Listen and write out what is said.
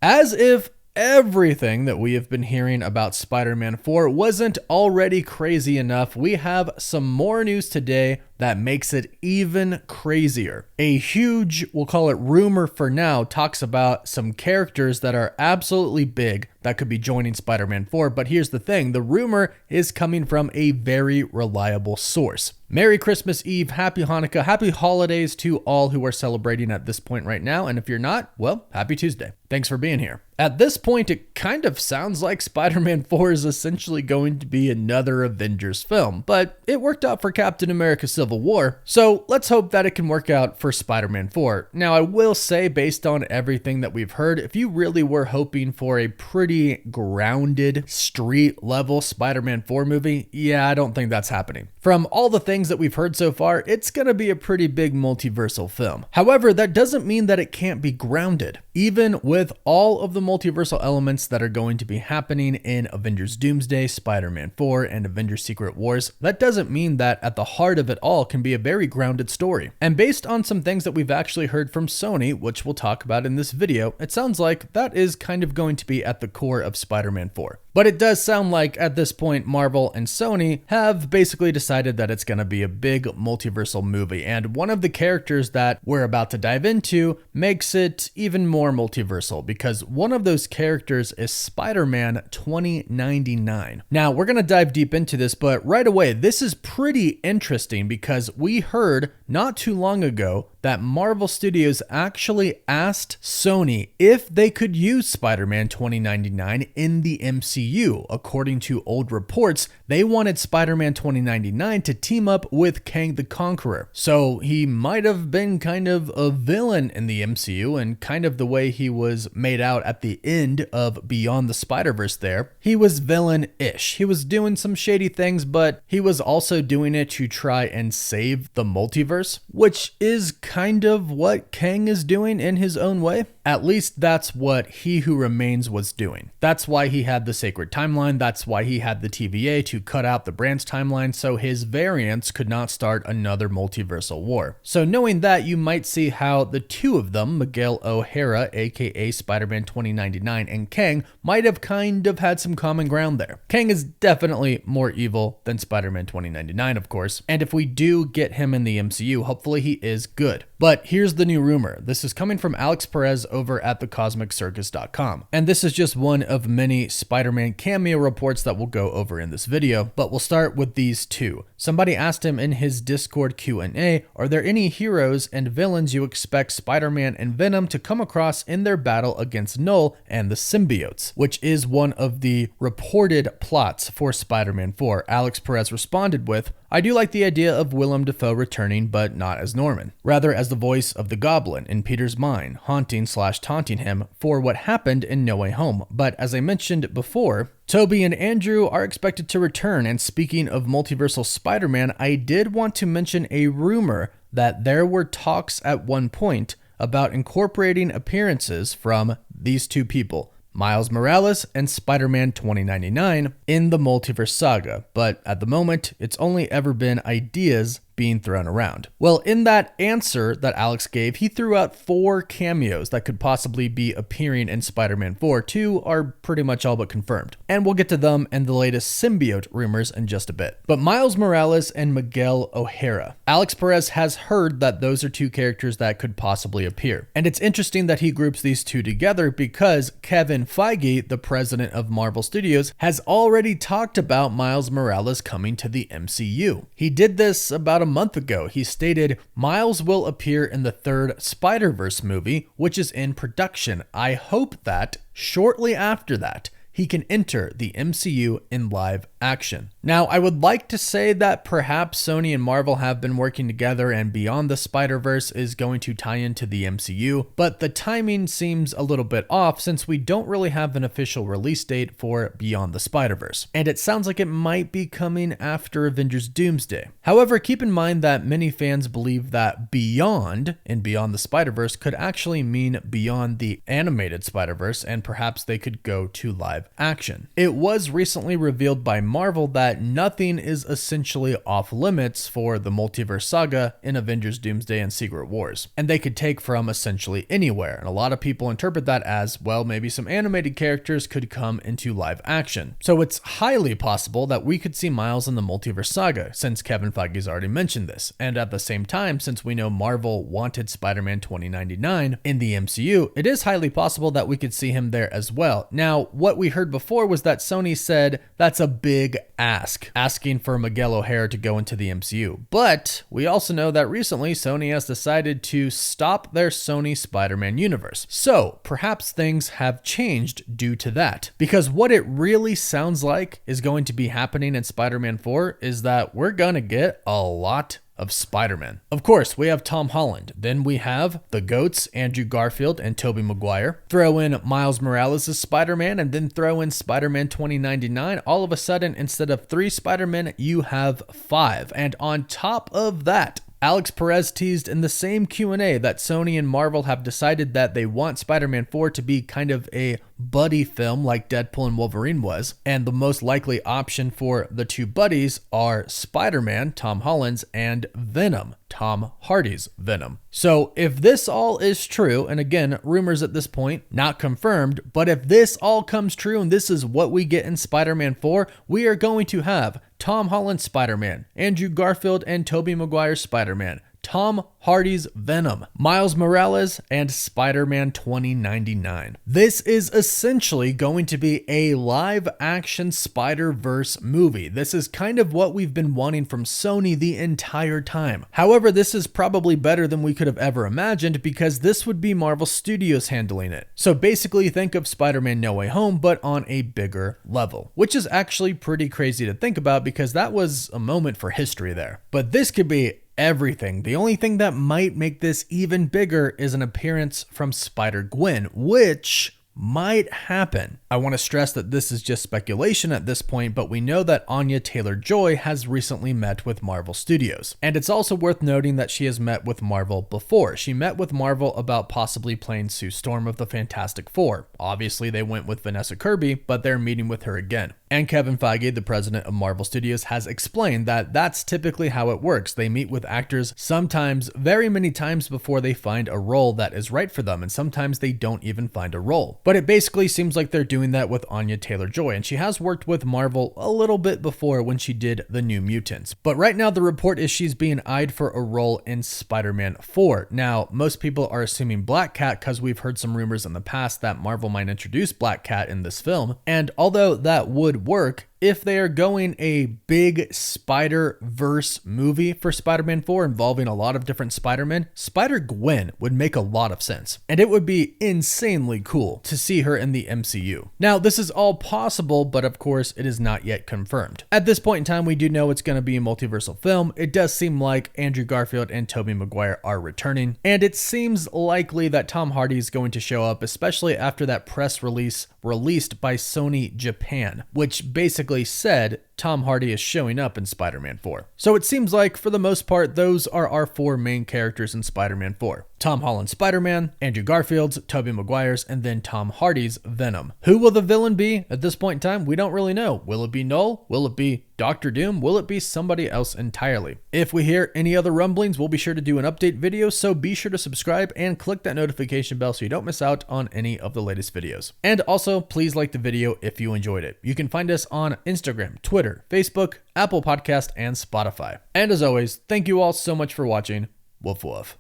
As if everything that we have been hearing about Spider-Man 4 wasn't already crazy enough, we have some more news today that makes it even crazier. A huge, we'll call it rumor for now, talks about some characters that are absolutely big that could be joining Spider-Man 4, but here's the thing, the rumor is coming from a very reliable source. Merry Christmas Eve, Happy Hanukkah, Happy Holidays to all who are celebrating at this point right now, and if you're not, well, Happy Tuesday. Thanks for being here. At this point, it kind of sounds like Spider-Man 4 is essentially going to be another Avengers film, but it worked out for Captain America Civil War, so let's hope that it can work out for Spider-Man 4. Now, I will say, based on everything that we've heard, if you really were hoping for a pretty grounded, street-level Spider-Man 4 movie, yeah, I don't think that's happening. From all the things that we've heard so far, it's gonna be a pretty big multiversal film. However, that doesn't mean that it can't be grounded. Even with all of the multiversal elements that are going to be happening in Avengers Doomsday, Spider-Man 4, and Avengers Secret Wars, that doesn't mean that at the heart of it all can be a very grounded story. And based on some things that we've actually heard from Sony, which we'll talk about in this video, it sounds like that is kind of going to be at the core of Spider-Man 4. But it does sound like at this point, Marvel and Sony have basically decided that it's going to be a big multiversal movie. And one of the characters that we're about to dive into makes it even more multiversal, because one of those characters is Spider-Man 2099. Now, we're going to dive deep into this, but right away, this is pretty interesting because we heard not too long ago that Marvel Studios actually asked Sony if they could use Spider-Man 2099 in the MCU. According to old reports, they wanted Spider-Man 2099 to team up with Kang the Conqueror. So he might have been kind of a villain in the MCU, and kind of the way he was made out at the end of Beyond the Spider-Verse there. He was villain-ish. He was doing some shady things, but he was also doing it to try and save the multiverse, which is kind of what Kang is doing in his own way. At least that's what He Who Remains was doing. That's why he had the Sacred Timeline. That's why he had the TVA to cut out the branch timeline so his variants could not start another multiversal war. So knowing that, you might see how the two of them, Miguel O'Hara, aka Spider-Man 2099, and Kang, might have kind of had some common ground there. Kang is definitely more evil than Spider-Man 2099, of course, and if we do get him in the MCU, hopefully he is good. But here's the new rumor. This is coming from Alex Perez over at thecosmiccircus.com. And this is just one of many Spider-Man cameo reports that we'll go over in this video, but we'll start with these two. Somebody asked him in his Discord Q&A, are there any heroes and villains you expect Spider-Man and Venom to come across in their battle against Null and the symbiotes, which is one of the reported plots for Spider-Man 4. Alex Perez responded with, I do like the idea of Willem Dafoe returning, but not as Norman. Rather as the voice of the Goblin in Peter's mind, haunting/taunting him for what happened in No Way Home. But as I mentioned before, Tobey and Andrew are expected to return, and speaking of multiversal Spider-Man, I did want to mention a rumor that there were talks at one point about incorporating appearances from these two people, Miles Morales and Spider-Man 2099, in the Multiverse Saga, but at the moment, it's only ever been ideas being thrown around. Well, in that answer that Alex gave, he threw out 4 cameos that could possibly be appearing in Spider-Man 4. 2 are pretty much all but confirmed, and we'll get to them and the latest symbiote rumors in just a bit. But Miles Morales and Miguel O'Hara, Alex Perez has heard that those are 2 characters that could possibly appear. And it's interesting that he groups these 2 together because Kevin Feige, the president of Marvel Studios, has already talked about Miles Morales coming to the MCU. He did this about a month ago. He stated, Miles will appear in the 3rd SpiderVerse movie, which is in production. I hope that shortly after that, he can enter the MCU in live action. Now, I would like to say that perhaps Sony and Marvel have been working together and Beyond the Spider-Verse is going to tie into the MCU, but the timing seems a little bit off since we don't really have an official release date for Beyond the Spider-Verse, and it sounds like it might be coming after Avengers Doomsday. However, keep in mind that many fans believe that Beyond in Beyond the Spider-Verse could actually mean beyond the animated Spider-Verse, and perhaps they could go to live action. It was recently revealed by Marvel that that nothing is essentially off limits for the Multiverse Saga in Avengers Doomsday and Secret Wars, and they could take from essentially anywhere. And a lot of people interpret that as, well, maybe some animated characters could come into live action. So it's highly possible that we could see Miles in the Multiverse Saga, since Kevin Feige's already mentioned this. And at the same time, since we know Marvel wanted Spider-Man 2099 in the MCU, it is highly possible that we could see him there as well. Now, what we heard before was that Sony said that's a big ask, asking for Miguel O'Hara to go into the MCU. But we also know that recently Sony has decided to stop their Sony Spider-Man universe. So perhaps things have changed due to that. Because what it really sounds like is going to be happening in Spider-Man 4 is that we're gonna get a lot of Spider-Man. Of course, we have Tom Holland. Then we have the GOATs, Andrew Garfield and Tobey Maguire. Throw in Miles Morales as Spider-Man, and then throw in Spider-Man 2099. All of a sudden, instead of 3 Spider-Men, you have 5. And on top of that, Alex Perez teased in the same Q&A that Sony and Marvel have decided that they want Spider-Man 4 to be kind of a buddy film like Deadpool and Wolverine was, and the most likely option for the two buddies are Spider-Man, Tom Holland's, and Venom, Tom Hardy's Venom. So if this all is true, and again, rumors at this point, not confirmed, but if this all comes true and this is what we get in Spider-Man 4, we are going to have Tom Holland's Spider-Man, Andrew Garfield and Tobey Maguire's Spider-Man, Tom Hardy's Venom, Miles Morales, and Spider-Man 2099. This is essentially going to be a live-action SpiderVerse movie. This is kind of what we've been wanting from Sony the entire time. However, this is probably better than we could have ever imagined because this would be Marvel Studios handling it. So basically think of Spider-Man No Way Home, but on a bigger level, which is actually pretty crazy to think about because that was a moment for history there. But this could be everything. The only thing that might make this even bigger is an appearance from SpiderGwen, which might happen. I want to stress that this is just speculation at this point, but we know that Anya Taylor-Joy has recently met with Marvel Studios. And it's also worth noting that she has met with Marvel before. She met with Marvel about possibly playing Sue Storm of the Fantastic Four. Obviously, they went with Vanessa Kirby, but they're meeting with her again. And Kevin Feige, the president of Marvel Studios, has explained that that's typically how it works. They meet with actors sometimes very many times before they find a role that is right for them, and sometimes they don't even find a role. But it basically seems like they're doing that with Anya Taylor-Joy, and she has worked with Marvel a little bit before when she did The New Mutants. But right now the report is she's being eyed for a role in Spider-Man 4. Now, most people are assuming Black Cat because we've heard some rumors in the past that Marvel might introduce Black Cat in this film, and although that would work, if they are going a big Spider-Verse movie for Spider-Man 4 involving a lot of different Spider-Men, SpiderGwen would make a lot of sense. And it would be insanely cool to see her in the MCU. Now, this is all possible, but of course, it is not yet confirmed. At this point in time, we do know it's going to be a multiversal film. It does seem like Andrew Garfield and Tobey Maguire are returning, and it seems likely that Tom Hardy is going to show up, especially after that press release released by Sony Japan, which basically said Tom Hardy is showing up in Spider-Man 4. So it seems like, for the most part, those are our 4 main characters in Spider-Man 4. Tom Holland's Spider-Man, Andrew Garfield's, Tobey Maguire's, and then Tom Hardy's Venom. Who will the villain be at this point in time? We don't really know. Will it be Null? Will it be Doctor Doom? Will it be somebody else entirely? If we hear any other rumblings, we'll be sure to do an update video, so be sure to subscribe and click that notification bell so you don't miss out on any of the latest videos. And also, please like the video if you enjoyed it. You can find us on Instagram, Twitter, Facebook, Apple Podcast, and Spotify. And as always, thank you all so much for watching. Woof woof.